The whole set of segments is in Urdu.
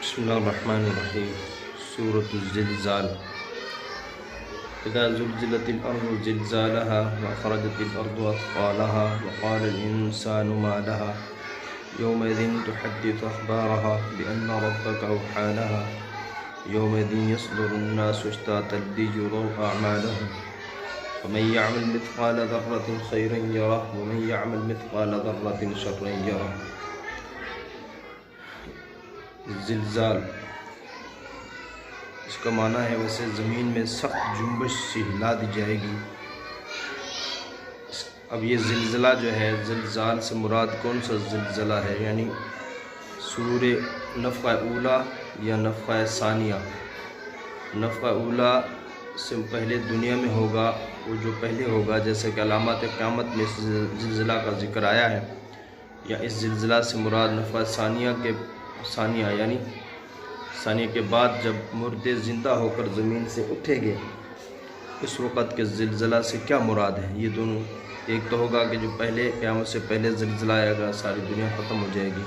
بسم اللہ الرحمن الرحیم سورۃ الزلزال اذا زلزلت الارض زلزالها واخرجت الارض اثقالها وقال الانسان ما لها يومئذ تحدث اخبارها بان ربك اوحى لها يومئذ يصدر الناس اشتاتا ليروا اعمالهم فمن يعمل مثقال ذرة خيرا يره ومن يعمل مثقال ذرة شرا يره۔ زلزال اس کا معنی ہے ویسے زمین میں سخت جنبش سی ہلا دی جائے گی۔ اب یہ زلزلہ جو ہے، زلزال سے مراد کون سا زلزلہ ہے؟ یعنی سور نفخہ اولا یا نفخہ ثانیہ۔ نفخہ اولا سے پہلے دنیا میں ہوگا، وہ جو پہلے ہوگا، جیسے کہ علامات قیامت میں اس زلزلہ کا ذکر آیا ہے، یا اس زلزلہ سے مراد نفخہ ثانیہ یعنی ثانیہ کے بعد جب مردے زندہ ہو کر زمین سے اٹھیں گے، اس وقت کے زلزلہ سے کیا مراد ہے؟ یہ دونوں، ایک تو ہوگا کہ جو پہلے قیامت سے پہلے زلزلہ آئے گا، ساری دنیا ختم ہو جائے گی۔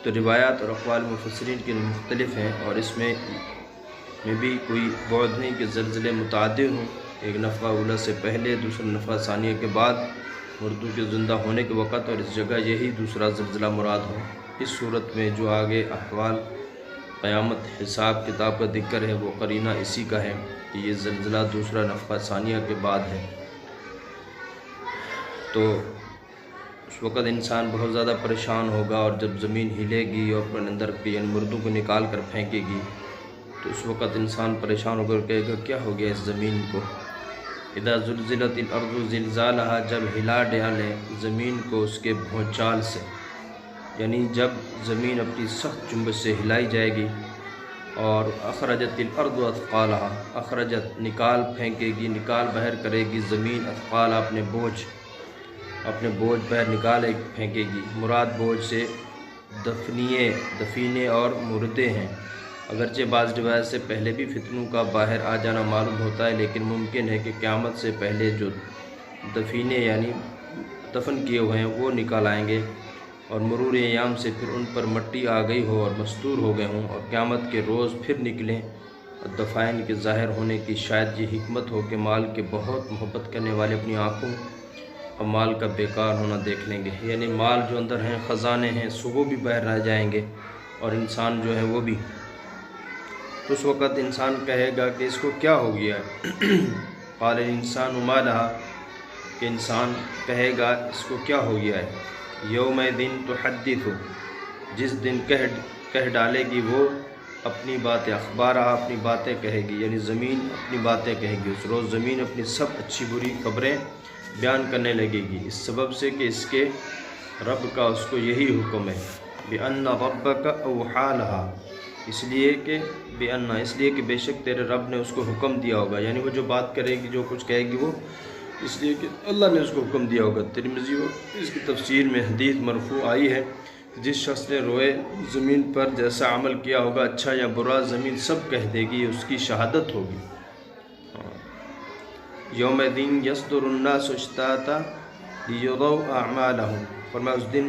تو روایات اور اقوال مفسرین کے مختلف ہیں، اور اس میں بھی کوئی بعد نہیں کہ زلزلے متعدد ہوں، ایک نفخہ اولا سے پہلے، دوسرا نفخہ ثانیہ کے بعد مردوں کے زندہ ہونے کے وقت، اور اس جگہ یہی دوسرا زلزلہ مراد ہو۔ اس صورت میں جو آگے احوال قیامت حساب کتاب کا ذکر ہے، وہ قرینہ اسی کا ہے کہ یہ زلزلہ دوسرا نفخہ ثانیہ کے بعد ہے۔ تو اس وقت انسان بہت زیادہ پریشان ہوگا، اور جب زمین ہلے گی اور اپنے اندر کے یعنی مردوں کو نکال کر پھینکے گی، تو اس وقت انسان پریشان ہو کر کہے گا کیا ہو گیا اس زمین کو۔ اذا زلزلت الارض زلزالها، جب ہلا ڈالے زمین کو اس کے بھونچال سے، یعنی جب زمین اپنی سخت جنبش سے ہلائی جائے گی، اور اخرجت الارض اثقالها، اخرجت نکال پھینکے گی، نکال باہر کرے گی زمین، اثقالها اپنے بوجھ باہر نکال پھینکے گی۔ مراد بوجھ سے دفینے اور مردے ہیں۔ اگرچہ بعض روایت سے پہلے بھی فتنوں کا باہر آ جانا معلوم ہوتا ہے، لیکن ممکن ہے کہ قیامت سے پہلے جو دفینے یعنی دفن کیے ہوئے ہیں وہ نکال آئیں گے، اور مرور ایام سے پھر ان پر مٹی آ گئی ہو اور مستور ہو گئے ہوں، اور قیامت کے روز پھر نکلیں۔ اور دفائن کے ظاہر ہونے کی شاید یہ حکمت ہو کہ مال کے بہت محبت کرنے والے اپنی آنکھوں اور مال کا بیکار ہونا دیکھ لیں گے، یعنی مال جو اندر ہیں، خزانے ہیں، وہ بھی باہر رہ جائیں گے، اور انسان جو ہے وہ بھی۔ تو اس وقت انسان کہے گا کہ اس کو کیا ہو گیا ہے؟ قال الانسان ما لها، کہ انسان کہے گا اس کو کیا ہو گیا ہے۔ یومئذ تحدث، جس دن کہہ ڈالے گی وہ اپنی باتیں، اخبارہ اپنی باتیں کہے گی، یعنی زمین اپنی باتیں کہے گی۔ اس روز زمین اپنی سب اچھی بری خبریں بیان کرنے لگے گی، اس سبب سے کہ اس کے رب کا اس کو یہی حکم ہے۔ بِأَنَّ رَبَّكَ أَوْحَىٰ لَهَا، اس لیے کہ بے شک تیرے رب نے اس کو حکم دیا ہوگا، یعنی وہ جو بات کرے گی، جو کچھ کہے گی، وہ اس لیے کہ اللہ نے اس کو حکم دیا ہوگا۔ ترمذی اس کی تفسیر میں حدیث مرفوع آئی ہے، جس شخص نے روئے زمین پر جیسا عمل کیا ہوگا، اچھا یا برا، زمین سب کہہ دے گی، اس کی شہادت ہوگی۔ یومئذ یصدر الناس اشتاتا لیروا اعمالهم، فرمایا اس دن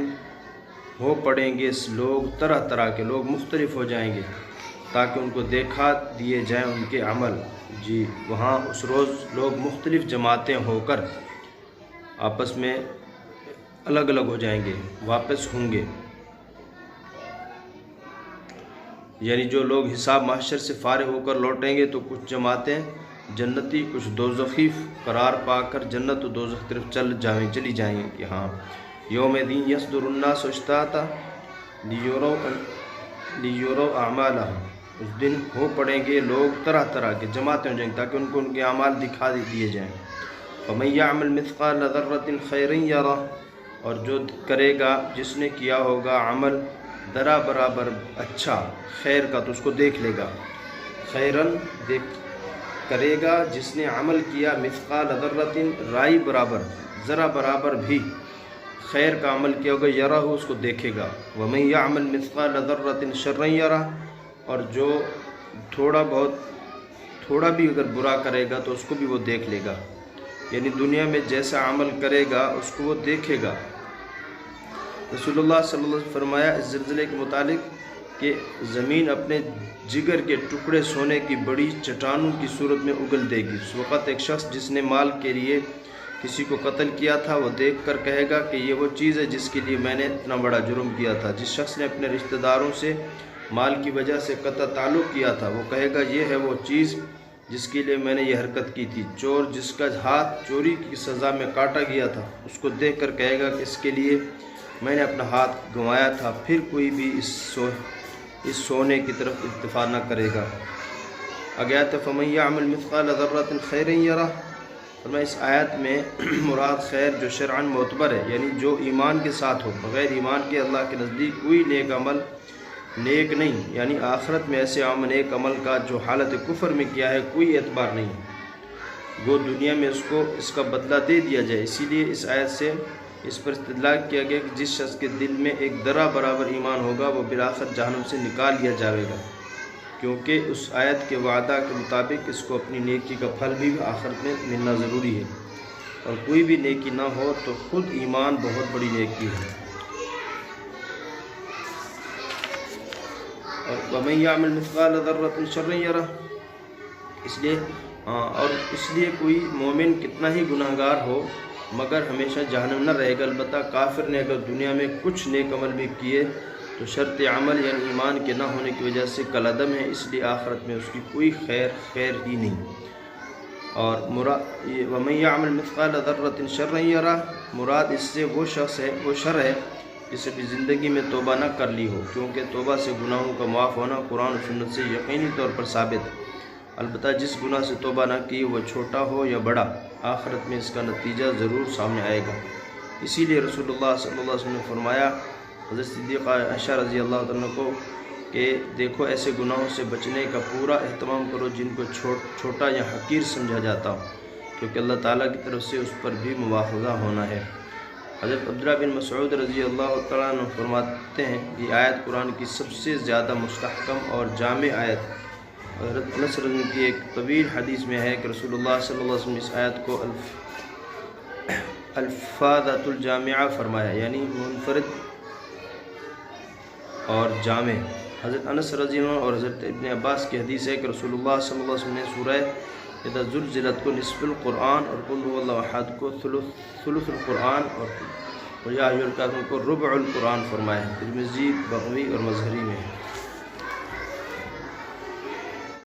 ہو پڑیں گے لوگ، طرح طرح کے لوگ مختلف ہو جائیں گے تاکہ ان کو دیکھا دیے جائیں ان کے عمل۔ جی، وہاں اس روز لوگ مختلف جماعتیں ہو کر آپس میں الگ الگ ہو جائیں گے، واپس ہوں گے، یعنی جو لوگ حساب محشر سے فارغ ہو کر لوٹیں گے تو کچھ جماعتیں جنتی، کچھ دوزخی قرار پا کر جنت و دوزخ طرف چلی جائیں گی۔ ہاں، یومئذ یصدر الناس اشتاتا لیروا اعمالهم، اس دن ہو پڑیں گے لوگ طرح طرح کے، جماعتیں ہو جائیں گے تاکہ ان کو ان کے اعمال دکھا دیے جائیں۔ فمن یعمل مثقال ذرۃ خیرا یرہ، اور جو کرے گا جس نے کیا ہوگا عمل ذرہ برابر اچھا خیر کا، تو اس کو دیکھ لے گا۔ خیرن کرے گا جس نے عمل کیا، مثقال ذرۃ رائی برابر، ذرہ برابر بھی خیر کا عمل کیا ہوگا، یرہ اس کو دیکھے گا۔ ومن یعمل مثقال ذرۃ شرا یرہ، اور جو تھوڑا بھی اگر برا کرے گا تو اس کو بھی وہ دیکھ لے گا، یعنی دنیا میں جیسا عمل کرے گا اس کو وہ دیکھے گا۔ رسول اللہ صلی اللہ علیہ وسلم فرمایا اس زلزلے کے متعلق کہ زمین اپنے جگر کے ٹکڑے سونے کی بڑی چٹانوں کی صورت میں اگل دے گی۔ اس وقت ایک شخص جس نے مال کے لیے کسی کو قتل کیا تھا وہ دیکھ کر کہے گا کہ یہ وہ چیز ہے جس کے لیے میں نے اتنا بڑا جرم کیا تھا۔ جس شخص نے اپنے رشتہ داروں سے مال کی وجہ سے قطع تعلق کیا تھا وہ کہے گا یہ ہے وہ چیز جس کے لیے میں نے یہ حرکت کی تھی۔ چور جس کا ہاتھ چوری کی سزا میں کاٹا گیا تھا اس کو دیکھ کر کہے گا کہ اس کے لیے میں نے اپنا ہاتھ گنوایا تھا۔ پھر کوئی بھی اس سونے کی طرف التفا نہ کرے گا۔ آگے آیت فَمَن يَعْمَلْ مِثْقَالَ ذَرَّةٍ خَيْرًا يَرَهُ۔ فرمایا اس آیت میں مراد خیر جو شرعاً معتبر ہے، یعنی جو ایمان کے ساتھ ہو، بغیر ایمان کے اللہ کے نزدیک کوئی نیک عمل نیک نہیں، یعنی آخرت میں ایسے نیک عمل کا جو حالت کفر میں کیا ہے کوئی اعتبار نہیں، گو دنیا میں اس کا بدلہ دے دیا جائے۔ اسی لیے اس آیت سے اس پر استدلال کیا گیا کہ جس شخص کے دل میں ایک ذرہ برابر ایمان ہوگا وہ بالآخر جہنم سے نکال لیا جائے گا، کیونکہ اس آیت کے وعدہ کے مطابق اس کو اپنی نیکی کا پھل بھی آخرت میں ملنا ضروری ہے، اور کوئی بھی نیکی نہ ہو تو خود ایمان بہت بڑی نیکی ہے۔ اور وَمَن يَعْمَلْ مِثْقَالَ ذَرَّةٍ شَرًّا يَرَهُ، اس لیے کوئی مومن کتنا ہی گناہ گار ہو مگر ہمیشہ جہنم نہ رہے گا۔ البتہ کافر نے اگر دنیا میں کچھ نیک عمل بھی کیے تو شرط عمل یعنی ایمان کے نہ ہونے کی وجہ سے کالعدم ہے، اس لیے آخرت میں اس کی کوئی خیر ہی نہیں۔ اور وَمَن يَعْمَلْ مِثْقَالَ ذَرَّةٍ شَرًّا يَرَهُ، مراد اس سے وہ شخص ہے، وہ شر ہے جسے بھی زندگی میں توبہ نہ کر لی ہو، کیونکہ توبہ سے گناہوں کا معاف ہونا قرآن و سنت سے یقینی طور پر ثابت ہے۔ البتہ جس گناہ سے توبہ نہ کی وہ چھوٹا ہو یا بڑا، آخرت میں اس کا نتیجہ ضرور سامنے آئے گا۔ اسی لیے رسول اللہ صلی اللہ علیہ وسلم نے فرمایا حضرت صدیقہ عائشہ رضی اللہ عنہ کو کہ دیکھو ایسے گناہوں سے بچنے کا پورا اہتمام کرو جن کو چھوٹا یا حقیر سمجھا جاتا ہو، کیونکہ اللہ تعالیٰ کی طرف سے اس پر بھی مواخذہ ہونا ہے۔ حضرت عبداللہ بن مسعود رضی اللہ تعالیٰ عنہ فرماتے ہیں یہ آیت قرآن کی سب سے زیادہ مستحکم اور جامع آیت ہے۔ حضرت انس رضی اللہ عنہ کی ایک طویل حدیث میں ہے کہ رسول اللہ صلی اللہ علیہ وسلم نے اس آیت کو الفاظۃ الجامعہ فرمایا، یعنی منفرد اور جامع۔ حضرت انس رضی اللہ عنہ اور حضرت ابن عباس کی حدیث ہے کہ رسول اللہ صلی اللہ علیہ وسلم نے سورہ اذا زلزلت کو نصف القرآن اور قل هو اللہ احد کو ثلث القرآن اور یا ایھا الکافرون کو ربع القرآن فرمایا ہے۔ ترمذی، بغوی اور مظہری میں ہے۔